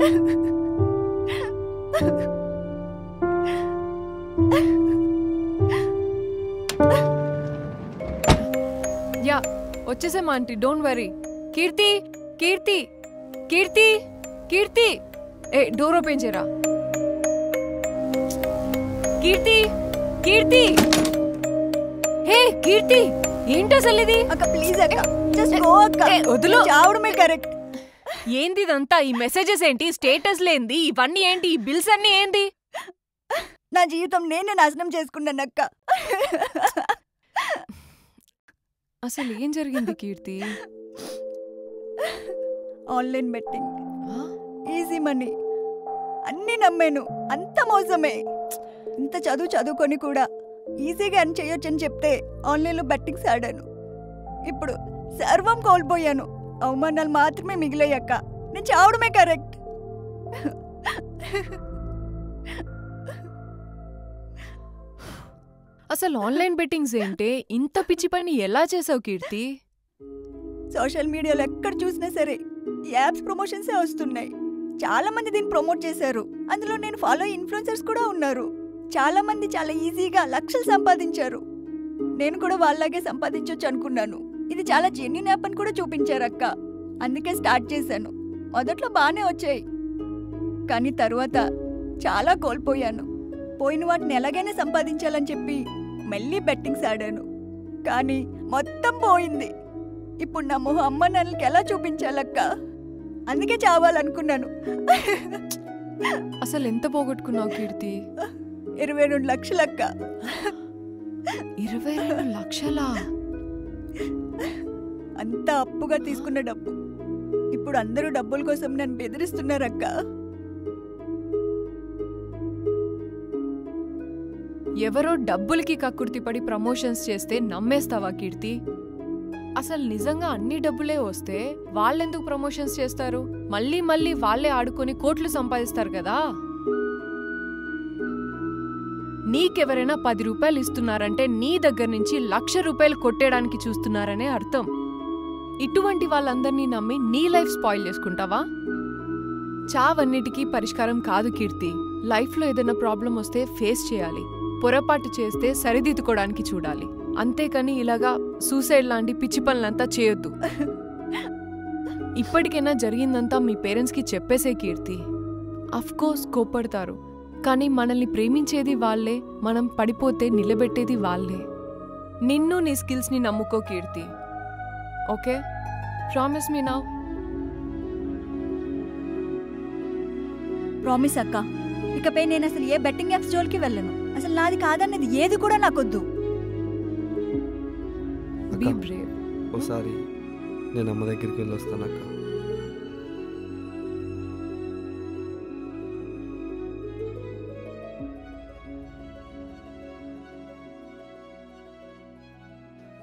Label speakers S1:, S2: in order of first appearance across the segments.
S1: Yeah వచ్చేసాం ఆంటీ, don't worry. Keerthi Keerthi Keerthi Keerthi, ఏ డోర్ ఓపెన్ చేయరా. కీర్తి కీర్తి, హే కీర్తి, ఏంటి అసలు ఇది?
S2: అక్క ప్లీజ్ అక్క, జస్ట్ గో అక్క.
S1: వదులు.
S2: చావడమే కరెక్ట్.
S1: ఏంది ఇదంతా? ఈ మెసేజెస్ ఏంటి? స్టేటస్ లేంది? ఇవన్నీ ఏంటి? ఈ బిల్స్ అన్నీ ఏంది?
S2: నా జీవితం నేనే నాశనం చేసుకున్నాను అక్క.
S1: అసలు ఏం జరిగింది కీర్తి?
S2: ఆన్లైన్ బెట్టింగ్, ఈజీ మనీ అన్నీ నమ్మాను. అంత మోసమే. ఇంత చదువుకొని కూడా ఈజీగా అని చేయొచ్చని చెప్తే ఆన్లైన్లో బెట్టింగ్స్ ఆడాను. ఇప్పుడు సర్వం కోల్పోయాను. అవమానాలు మాత్రమే మిగిలాయక్క. నేను చావడమే కరెక్ట్.
S1: అసలు ఆన్లైన్ బెట్టింగ్స్ ఏంటే? ఇంత పిచ్చి పని ఎలా చేసావు కీర్తి?
S2: సోషల్ మీడియాలో ఎక్కడ చూసినా సరే ఈ యాప్స్ ప్రమోషన్సే వస్తున్నాయి. చాలా మంది దీన్ని ప్రమోట్ చేశారు. అందులో నేను ఫాలో ఇన్ఫ్లుయెన్సర్స్ కూడా ఉన్నారు. చాలా మంది చాలా ఈజీగా లక్షలు సంపాదించారు. నేను కూడా వాళ్ళలాగే సంపాదించవచ్చు అనుకున్నాను. ఇది చాలా జెన్యూన్ యాప్ అని కూడా చూపించారక్క. అందుకే స్టార్ట్ చేశాను. మొదట్లో బాగానే వచ్చాయి, కానీ తరువాత చాలా కోల్పోయాను. పోయిన వాటిని ఎలాగైనా సంపాదించాలని చెప్పి మళ్ళీ బెట్టింగ్స్ ఆడాను, కానీ మొత్తం పోయింది. ఇప్పుడు నా మొహం అమ్మ నాన్నలకి ఎలా చూపించాలక్క? అందుకే చావాలనుకున్నాను.
S1: అసలు ఎంత పోగొట్టుకున్నావు కీర్తి?
S2: 22 లక్షలక్క.
S1: 22 లక్షలా?
S2: అంతా అప్పుగా తీసుకున్న డబ్బు. ఇప్పుడు అందరూ డబ్బుల కోసం నన్ను బెదిరిస్తున్నారక్క.
S1: ఎవరో డబ్బులకి కక్కుర్తిపడి ప్రమోషన్స్ చేస్తే నమ్మేస్తావా కీర్తి? అసలు నిజంగా అన్ని డబ్బులే వస్తే వాళ్ళెందుకు ప్రమోషన్స్ చేస్తారు? మళ్ళీ మళ్ళీ వాళ్ళే ఆడుకొని కోట్లు సంపాదిస్తారు కదా. నీకెవరైనా 10 రూపాయలు ఇస్తున్నారంటే నీ దగ్గర నుంచి 1,00,000 రూపాయలు కొట్టేయడానికి చూస్తున్నారనే అర్థం. ఇటువంటి వాళ్ళందరినీ నమ్మి నీ లైఫ్ స్పాయిల్ చేసుకుంటావా? చావన్నిటికీ పరిష్కారం కాదు కీర్తి. లైఫ్లో ఏదైనా ప్రాబ్లం వస్తే ఫేస్ చేయాలి. పొరపాటు చేస్తే సరిదిద్దుకోవడానికి చూడాలి. అంతేకాని ఇలాగా సూసైడ్ లాంటి పిచ్చి పనులంతా చేయొద్దు. ఇప్పటికైనా జరిగిందంతా మీ పేరెంట్స్కి చెప్పేసే కీర్తి. అఫ్కోర్స్ కోప్పడతారు, కానీ మనల్ని ప్రేమించేది వాళ్ళే. మనం పడిపోతే నిలబెట్టేది వాళ్ళే. నిన్ను నీ స్కిల్స్ని నమ్ముకో Keerthi. Okay, promise me now.
S2: Promise అక్క. ఇకపై నేను అసలు ఏ బెట్టింగ్ యాప్స్ జోలికి వెళ్ళను. అసలు నాది కాదన్నది ఏది కూడా నాకొద్దు.
S1: Be brave.
S3: ఓసారి నేను అమ్మ దగ్గరికి వెళ్ళి వస్తానక్క.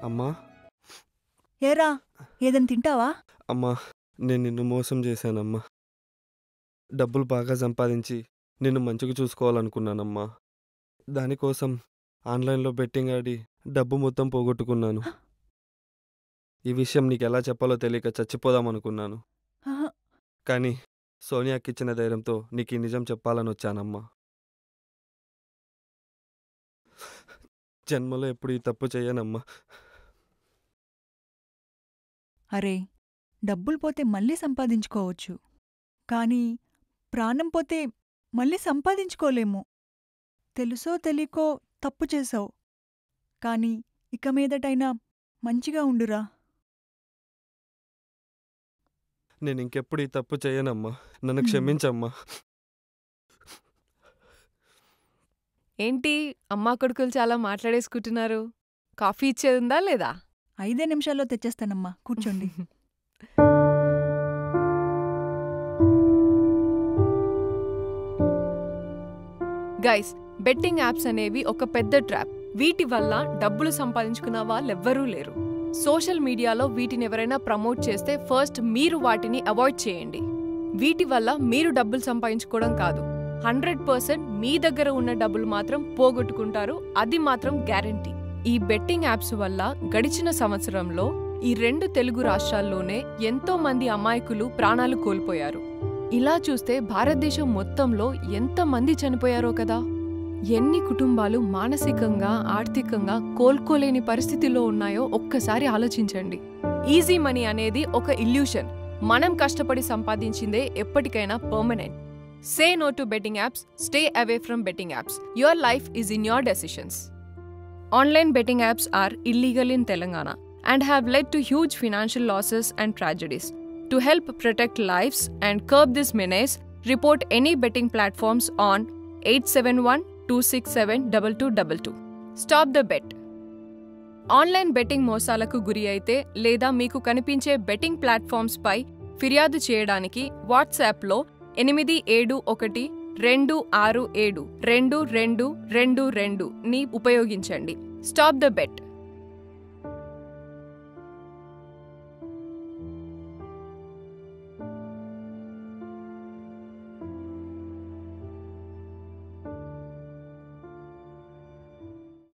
S3: అమ్మా.
S2: ఏరా, ఏదైనా తింటావా?
S3: అమ్మా, నేను నిన్ను మోసం చేశానమ్మా. డబ్బులు బాగా సంపాదించి నిన్ను మంచిగా చూసుకోవాలనుకున్నానమ్మా. దానికోసం ఆన్లైన్లో బెట్టింగ్ ఆడి డబ్బు మొత్తం పోగొట్టుకున్నాను. ఈ విషయం నీకు ఎలా చెప్పాలో తెలియక చచ్చిపోదామనుకున్నాను. కానీ సోనియాకి ఇచ్చిన ధైర్యంతో నీకు ఈ నిజం చెప్పాలని వచ్చానమ్మా. జన్మలో ఎప్పుడు ఈ తప్పు చేయనమ్మా.
S2: అరే, డబ్బులు పోతే మళ్ళీ సంపాదించుకోవచ్చు, కానీ ప్రాణం పోతే మళ్ళీ సంపాదించుకోలేము. తెలుసో తెలియకో తప్పు చేసావు, కానీ ఇక మీదటైనా మంచిగా ఉండురా.
S3: నేను ఇంకెప్పుడు ఈ తప్పు చేయనమ్మా. నన్ను క్షమించమ్మా.
S1: ఏంటి అమ్మా కొడుకులు చాలా మాట్లాడేసుకుంటున్నారు? కాఫీ ఇచ్చేదిందా లేదా?
S2: 5 నిమిషాల్లో తెచ్చేస్తానమ్మా, కూర్చోండి.
S1: గైస్, బెట్టింగ్ యాప్స్ అనేవి ఒక పెద్ద ట్రాప్. వీటి వల్ల డబ్బులు సంపాదించుకున్న వాళ్ళెవ్వరూ లేరు. సోషల్ మీడియాలో వీటిని ఎవరైనా ప్రమోట్ చేస్తే ఫస్ట్ మీరు వాటిని అవాయిడ్ చేయండి. వీటి వల్ల మీరు డబ్బులు సంపాదించుకోవడం కాదు, 100% మీ దగ్గర ఉన్న డబ్బులు మాత్రం పోగొట్టుకుంటారు. అది మాత్రం గ్యారంటీ. ఈ బెట్టింగ్ యాప్స్ వల్ల గడిచిన సంవత్సరంలో ఈ 2 తెలుగు రాష్ట్రాల్లోనే ఎంతో మంది అమాయకులు ప్రాణాలు కోల్పోయారు. ఇలా చూస్తే భారతదేశం మొత్తంలో ఎంతమంది చనిపోయారో కదా. ఎన్ని కుటుంబాలు మానసికంగా ఆర్థికంగా కోలుకోలేని పరిస్థితిలో ఉన్నాయో ఒక్కసారి ఆలోచించండి. ఈజీ మనీ అనేది ఒక ఇల్యూషన్. మనం కష్టపడి సంపాదించిందే ఎప్పటికైనా permanent. Say no to betting apps. Stay away from betting apps. Your life is in your decisions. Online betting apps are illegal in Telangana and have led to huge financial losses and tragedies. To help protect lives and curb this menace, report any betting platforms on 871-267-2222. Stop the bet. Online betting మోసాలకు గురి అయితే లేదా మీకు కనిపించే betting platforms పై ఫిర్యాదు చేయడానికి వాట్సాప్లో 8712672222 ని ఉపయోగించండి. Stop the bet.